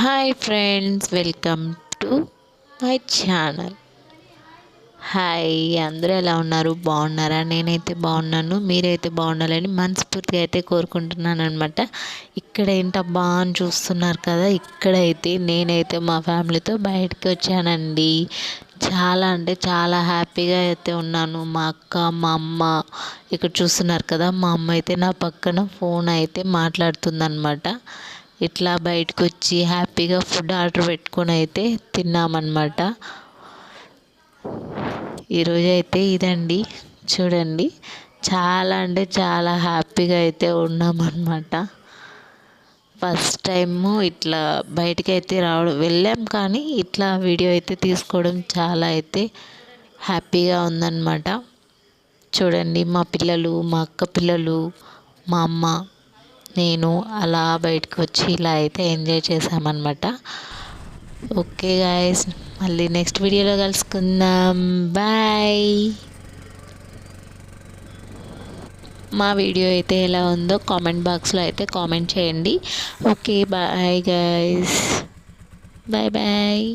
Hi friends, welcome to my channel. Hi, అందరూ ఎలా ఉన్నారు? బాగున్నారా? నేనైతే బాగున్నాను. మీరైతే బాగుండాలని మనస్ఫూర్తిగా అయితే కోరుకుంటున్నాను అనమాట. ఇక్కడ ఏంటబ్బా అని చూస్తున్నారు కదా, ఇక్కడైతే నేనైతే మా ఫ్యామిలీతో బయటకు వచ్చానండి. చాలా అంటే చాలా హ్యాపీగా అయితే ఉన్నాను. మా అక్క, మా అమ్మ ఇక్కడ చూస్తున్నారు కదా, మా అమ్మ అయితే నా పక్కన ఫోన్ అయితే మాట్లాడుతుందన్నమాట. ఇట్లా బయటకు వచ్చి హ్యాపీగా ఫుడ్ ఆర్డర్ పెట్టుకొని అయితే తిన్నామన్నమాట. ఈరోజు అయితే ఇదండి, చూడండి. చాలా అంటే చాలా హ్యాపీగా అయితే ఉన్నామన్నమాట. ఫస్ట్ టైము ఇట్లా బయటికి అయితే వెళ్ళాం, కానీ ఇట్లా వీడియో అయితే తీసుకోవడం చాలా అయితే హ్యాపీగా ఉందన్నమాట. చూడండి, మా పిల్లలు, మా అక్క పిల్లలు, మా అమ్మ, నేను అలా బయటకు వచ్చి ఇలా అయితే ఎంజాయ్ చేసామన్నమాట. ఓకే గాయస్, మళ్ళీ నెక్స్ట్ వీడియోలో కలుసుకుందాం. బాయ్. మా వీడియో అయితే ఎలా ఉందో కామెంట్ బాక్స్లో అయితే కామెంట్ చేయండి. Okay, bye guys. Bye bye.